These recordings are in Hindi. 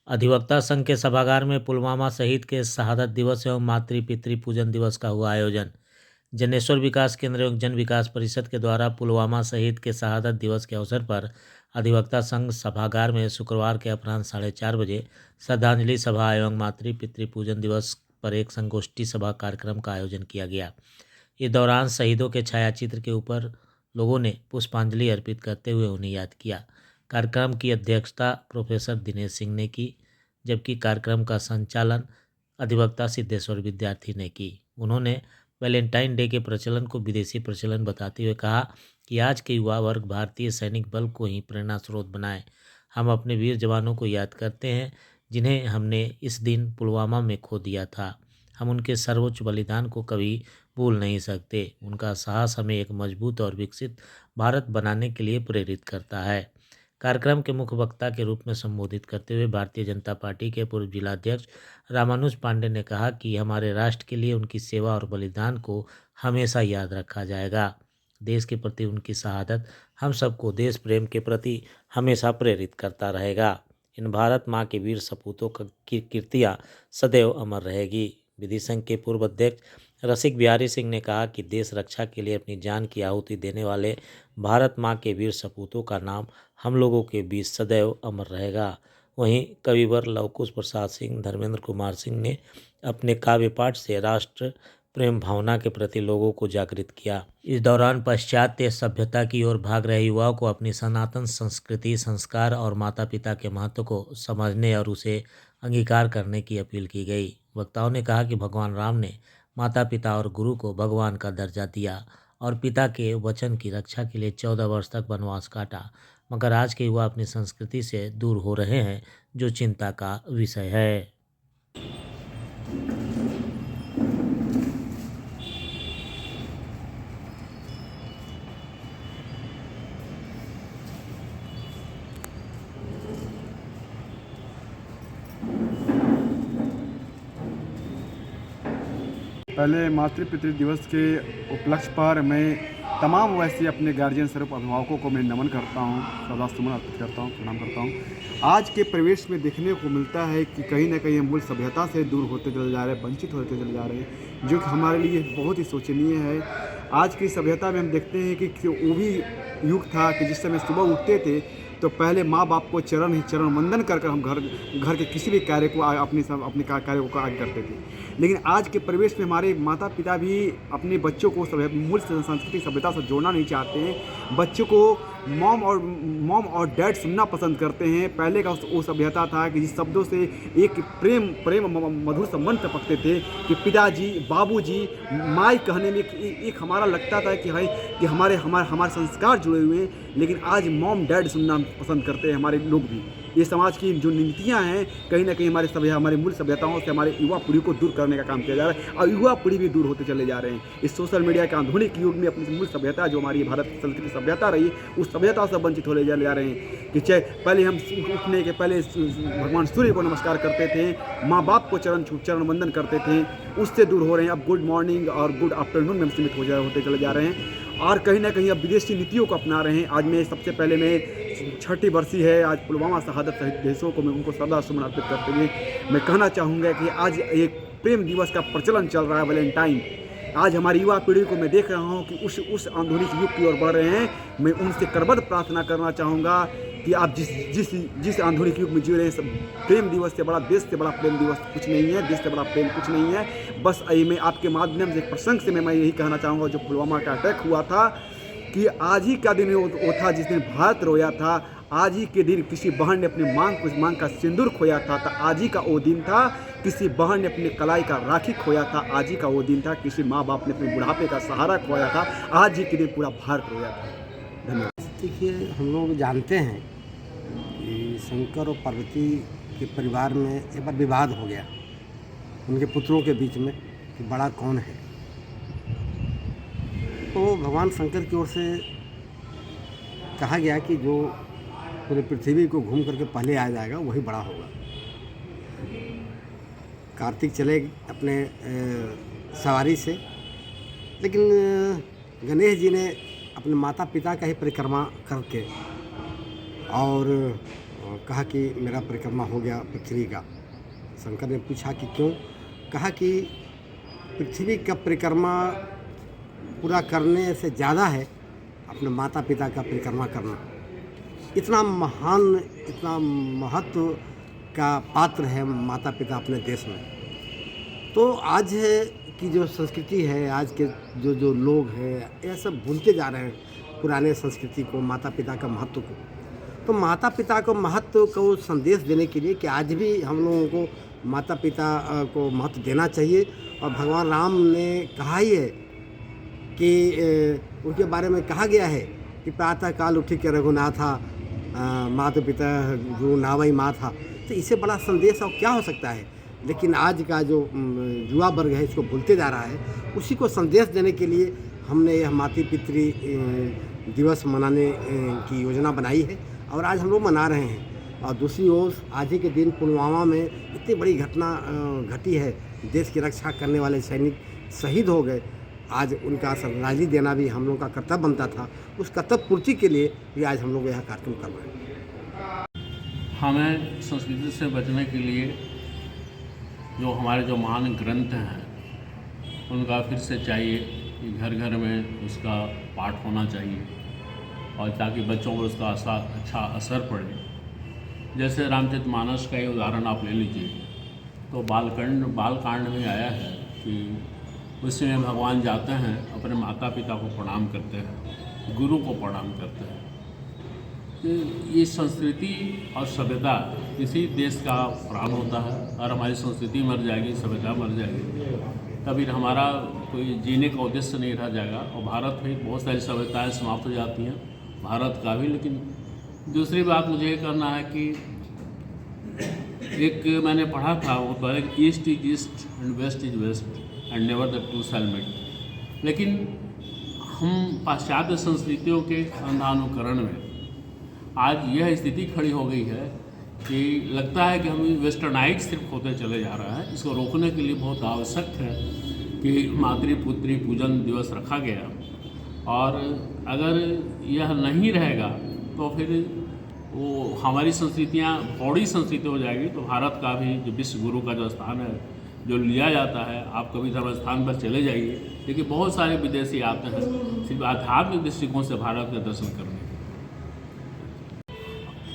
अधिवक्ता संघ के सभागार में पुलवामा शहीद के शहादत दिवस एवं मातृ पितृ पूजन दिवस का हुआ आयोजन। जनेश्वर विकास केंद्र एवं जन विकास परिषद के द्वारा पुलवामा शहीद के शहादत दिवस के अवसर पर अधिवक्ता संघ सभागार में शुक्रवार के अपराह्न 4:30 बजे श्रद्धांजलि सभा एवं मातृ पितृ पूजन दिवस पर एक संगोष्ठी सभा कार्यक्रम का आयोजन किया गया। इस दौरान शहीदों के छायाचित्र के ऊपर लोगों ने पुष्पांजलि अर्पित करते हुए उन्हें याद किया। कार्यक्रम की अध्यक्षता प्रोफेसर दिनेश सिंह ने की, जबकि कार्यक्रम का संचालन अधिवक्ता सिद्धेश्वर विद्यार्थी ने की। उन्होंने वैलेंटाइन डे के प्रचलन को विदेशी प्रचलन बताते हुए कहा कि आज के युवा वर्ग भारतीय सैनिक बल को ही प्रेरणा स्रोत बनाए। हम अपने वीर जवानों को याद करते हैं जिन्हें हमने इस दिन पुलवामा में खो दिया था। हम उनके सर्वोच्च बलिदान को कभी भूल नहीं सकते। उनका साहस हमें एक मजबूत और विकसित भारत बनाने के लिए प्रेरित करता है। कार्यक्रम के मुख्य वक्ता के रूप में संबोधित करते हुए भारतीय जनता पार्टी के पूर्व जिलाध्यक्ष रामानुज पांडे ने कहा कि हमारे राष्ट्र के लिए उनकी सेवा और बलिदान को हमेशा याद रखा जाएगा। देश के प्रति उनकी शहादत हम सबको देश प्रेम के प्रति हमेशा प्रेरित करता रहेगा। इन भारत माँ के वीर सपूतों की कीर्तियाँ सदैव अमर रहेगी। विधि संघ के पूर्व अध्यक्ष रसिक बिहारी सिंह ने कहा कि देश रक्षा के लिए अपनी जान की आहुति देने वाले भारत माँ के वीर सपूतों का नाम हम लोगों के बीच सदैव अमर रहेगा। वहीं कविवर लवकुश प्रसाद सिंह, धर्मेंद्र कुमार सिंह ने अपने काव्य पाठ से राष्ट्र प्रेम भावना के प्रति लोगों को जागृत किया। इस दौरान पाश्चात्य सभ्यता की ओर भाग रहे युवाओं को अपनी सनातन संस्कृति, संस्कार और माता पिता के महत्व को समझने और उसे अंगीकार करने की अपील की गई। वक्ताओं ने कहा कि भगवान राम ने माता पिता और गुरु को भगवान का दर्जा दिया और पिता के वचन की रक्षा के लिए 14 वर्ष तक वनवास काटा, मगर आज के युवा अपनी संस्कृति से दूर हो रहे हैं, जो चिंता का विषय है। पहले मातृ पितृ दिवस के उपलक्ष्य पर मैं तमाम वैसे अपने गार्जियन स्वरूप अभिभावकों को मैं नमन करता हूँ, श्रद्धासुमन अर्पित करता हूँ, प्रणाम करता हूँ। आज के परिवेश में देखने को मिलता है कि कहीं ना कहीं हम मूल सभ्यता से दूर होते चले जा रहे हैं, वंचित होते चले जा रहे हैं, जो कि हमारे लिए बहुत ही शोचनीय है। आज की सभ्यता में हम देखते हैं कि वो भी युग था कि जिस समय सुबह उठते थे तो पहले माँ बाप को चरण वंदन कर हम घर के किसी भी कार्य को अपने कार्य को आगे करते थे। लेकिन आज के परिवेश में हमारे माता पिता भी अपने बच्चों को मूल संस्कृति सभ्यता से जोड़ना नहीं चाहते हैं। बच्चों को मॉम और डैड सुनना पसंद करते हैं। पहले का वो सभ्यता था कि जिस शब्दों से एक प्रेम मधुर संबंध टपकते थे कि पिताजी, बाबूजी, माई कहने में एक हमारा लगता था कि हमारे संस्कार जुड़े हुए हैं। लेकिन आज मॉम डैड सुनना पसंद करते हैं हमारे लोग भी। ये समाज की जो नीतियाँ हैं कहीं ना कहीं हमारे मूल सभ्यताओं से हमारे युवा पीढ़ी को दूर करने का काम किया जा रहा है और युवा पीढ़ी भी दूर होते चले जा रहे हैं। इस सोशल मीडिया के आधुनिक युग में अपनी मूल सभ्यता जो हमारी भारत संस्कृति सभ्यता रही उस सभ्यता से वंचित होने जा रहे हैं। कि चाहे पहले हम उठने के पहले भगवान सूर्य को नमस्कार करते थे, माँ बाप को चरण वंदन करते थे, उससे दूर हो रहे हैं। अब गुड मॉर्निंग और गुड आफ्टरनून में सीमित होते चले जा रहे हैं और कहीं ना कहीं अब विदेशी नीतियों को अपना रहे हैं। आज मैं सबसे पहले मैं 6ठी बरसी है आज पुलवामा शहादत शहीद देशों को मैं उनको श्रद्धासुमन अर्पित करते हुए मैं कहना चाहूँगा कि आज एक प्रेम दिवस का प्रचलन चल रहा है, वैलेंटाइन। आज हमारी युवा पीढ़ी को मैं देख रहा हूँ कि उस आधुनिक युग की ओर बढ़ रहे हैं। मैं उनसे करबद्ध प्रार्थना करना चाहूँगा कि आप जिस आधुनिक युग में जी रहे हैं, प्रेम दिवस से बड़ा, देश से बड़ा प्रेम दिवस कुछ नहीं है, देश से बड़ा प्रेम कुछ नहीं है। बस मैं आपके माध्यम से एक प्रसंग से मैं यही कहना चाहूँगा, जो पुलवामा का अटैक हुआ था कि आज ही का दिन वो था जिस दिन भारत रोया था। आज ही के दिन किसी बहन ने अपनी मांग का सिंदूर खोया था। आज ही का वो दिन था किसी बहन ने अपनी कलाई का राखी खोया था। आज ही का वो दिन था किसी माँ बाप ने अपने बुढ़ापे का सहारा खोया था। आज ही के दिन पूरा भारत रोया था। धन्यवाद। देखिए, हम लोग जानते हैं कि शंकर और पार्वती के परिवार में एक बार विवाद हो गया उनके पुत्रों के बीच में कि बड़ा कौन है। तो भगवान शंकर की ओर से कहा गया कि जो पूरे पृथ्वी को घूम करके पहले आ जाएगा वही बड़ा होगा। कार्तिक चले अपने सवारी से, लेकिन गणेश जी ने अपने माता पिता का ही परिक्रमा करके और कहा कि मेरा परिक्रमा हो गया पृथ्वी का। शंकर ने पूछा कि क्यों? कहा कि पृथ्वी का परिक्रमा पूरा करने से ज़्यादा है अपने माता पिता का परिक्रमा करना। इतना महान, इतना महत्व का पात्र है माता पिता अपने देश में। तो आज की जो संस्कृति है, आज के जो लोग हैं, यह सब भूलते जा रहे हैं पुराने संस्कृति को, माता पिता का महत्व को। तो माता पिता को महत्व को संदेश देने के लिए कि आज भी हम लोगों को माता पिता को महत्व देना चाहिए। और भगवान राम ने कहा ही है कि उनके बारे में कहा गया है कि प्रातः काल उठी के रघुनाथा माता पिता गुरु नावई माँ था। तो इससे बड़ा संदेश और क्या हो सकता है? लेकिन आज का जो युवा वर्ग है इसको भूलते जा रहा है। उसी को संदेश देने के लिए हमने यह मातृ पितृ दिवस मनाने की योजना बनाई है और आज हम लोग मना रहे हैं। और दूसरी ओर आज ही के दिन पुलवामा में इतनी बड़ी घटना घटी है, देश की रक्षा करने वाले सैनिक शहीद हो गए। आज उनका श्रद्धांजलि देना भी हम लोग का कर्तव्य बनता था। उस कर्तव्य पूर्ति के लिए भी आज हम लोग यह कार्यक्रम कर रहे हैं। हमें संस्कृति से बचने के लिए जो हमारे जो महान ग्रंथ हैं उनका फिर से चाहिए कि घर घर में उसका पाठ होना चाहिए और ताकि बच्चों को उसका अच्छा असर पड़े। जैसे रामचरितमानस का ही उदाहरण आप ले लीजिए तो बालकांड में आया है कि उसमें भगवान जाते हैं, अपने माता पिता को प्रणाम करते हैं, गुरु को प्रणाम करते हैं। तो ये संस्कृति और सभ्यता किसी देश का प्राण होता है और हमारी संस्कृति मर जाएगी, सभ्यता मर जाएगी, तभी हमारा कोई जीने का उद्देश्य नहीं रह जाएगा। और भारत में बहुत सारी सभ्यताएं समाप्त हो जाती हैं, भारत का भी। लेकिन दूसरी बात मुझे ये करना है कि एक मैंने पढ़ा था वो तो east is east and west is west and never the two shall meet. लेकिन हम पाश्चात्य संस्कृतियों के अंधानुकरण में आज यह स्थिति खड़ी हो गई है कि लगता है कि हम वेस्टर्नाइज सिर्फ होते चले जा रहा है। इसको रोकने के लिए बहुत आवश्यक है कि मातृ पुत्री पूजन दिवस रखा गया। और अगर यह नहीं रहेगा तो फिर वो हमारी संस्कृतियाँ बौड़ी संस्कृति हो जाएगी। तो भारत का भी जो विश्व गुरु का जो स्थान है जो लिया जाता है, आप कभी धर्म स्थान पर चले जाइए, देखिए बहुत सारे विदेशी आते हैं सिर्फ आध्यात्मिक दृष्टिकोण से भारत के दर्शन करने।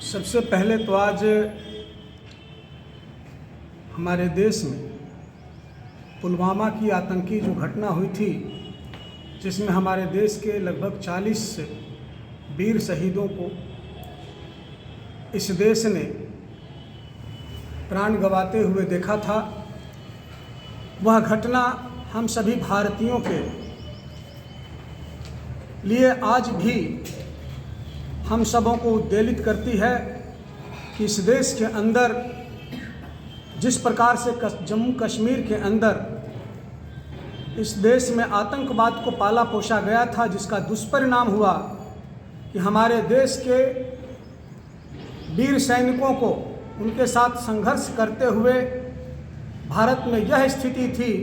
सबसे पहले तो आज हमारे देश में पुलवामा की आतंकी जो घटना हुई थी, जिसमें हमारे देश के लगभग 40 वीर शहीदों को इस देश ने प्राण गंवाते हुए देखा था, वह घटना हम सभी भारतीयों के लिए आज भी हम सबों को उद्वेलित करती है कि इस देश के अंदर जिस प्रकार से जम्मू कश्मीर के अंदर इस देश में आतंकवाद को पाला पोसा गया था, जिसका दुष्परिणाम हुआ कि हमारे देश के वीर सैनिकों को उनके साथ संघर्ष करते हुए भारत में यह स्थिति थी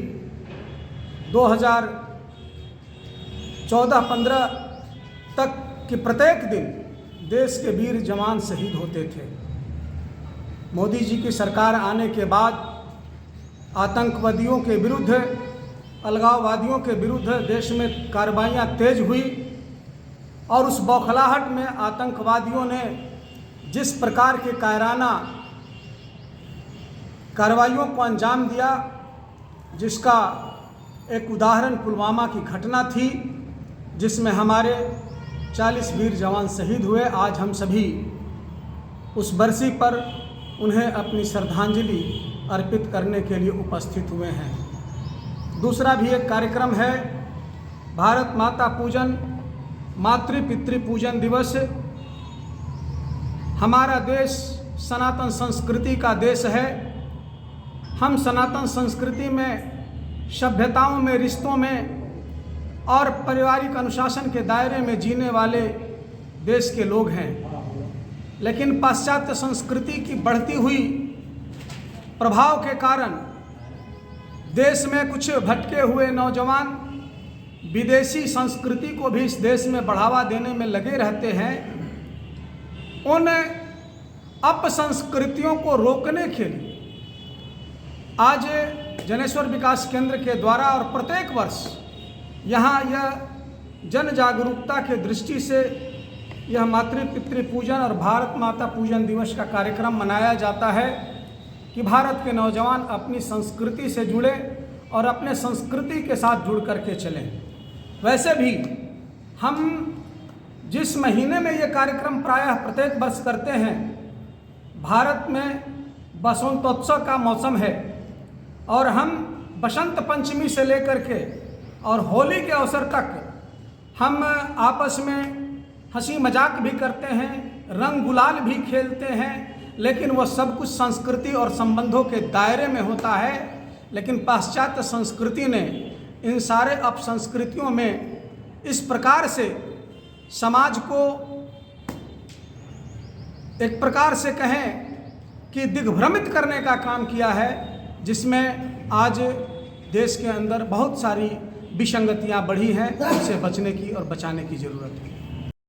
2014-15 तक कि प्रत्येक दिन देश के वीर जवान शहीद होते थे। मोदी जी की सरकार आने के बाद आतंकवादियों के विरुद्ध, अलगाववादियों के विरुद्ध देश में कार्रवाइयाँ तेज हुई और उस बौखलाहट में आतंकवादियों ने जिस प्रकार के कायराना कार्रवाइयों को अंजाम दिया, जिसका एक उदाहरण पुलवामा की घटना थी, जिसमें हमारे 40 वीर जवान शहीद हुए। आज हम सभी उस बरसी पर उन्हें अपनी श्रद्धांजलि अर्पित करने के लिए उपस्थित हुए हैं। दूसरा भी एक कार्यक्रम है भारत माता पूजन, मातृ पितृ पूजन दिवस। हमारा देश सनातन संस्कृति का देश है। हम सनातन संस्कृति में, सभ्यताओं में, रिश्तों में और पारिवारिक अनुशासन के दायरे में जीने वाले देश के लोग हैं। लेकिन पाश्चात्य संस्कृति की बढ़ती हुई प्रभाव के कारण देश में कुछ भटके हुए नौजवान विदेशी संस्कृति को भी इस देश में बढ़ावा देने में लगे रहते हैं। उन अपसंस्कृतियों को रोकने के लिए आज जनेश्वर विकास केंद्र के द्वारा और प्रत्येक वर्ष यहाँ यह जन जागरूकता के दृष्टि से यह मातृ पितृ पूजन और भारत माता पूजन दिवस का कार्यक्रम मनाया जाता है कि भारत के नौजवान अपनी संस्कृति से जुड़े और अपने संस्कृति के साथ जुड़ करके चलें। वैसे भी हम जिस महीने में ये कार्यक्रम प्रायः प्रत्येक वर्ष करते हैं, भारत में बसंतोत्सव का मौसम है और हम बसंत पंचमी से लेकर के और होली के अवसर तक हम आपस में हंसी मजाक भी करते हैं, रंग गुलाल भी खेलते हैं, लेकिन वह सब कुछ संस्कृति और संबंधों के दायरे में होता है। लेकिन पाश्चात्य संस्कृति ने इन सारे अपसंस्कृतियों में इस प्रकार से समाज को एक प्रकार से कहें कि दिग्भ्रमित करने का काम किया है, जिसमें आज देश के अंदर बहुत सारी विसंगतियां बढ़ी हैं। उनसे बचने की और बचाने की ज़रूरत है।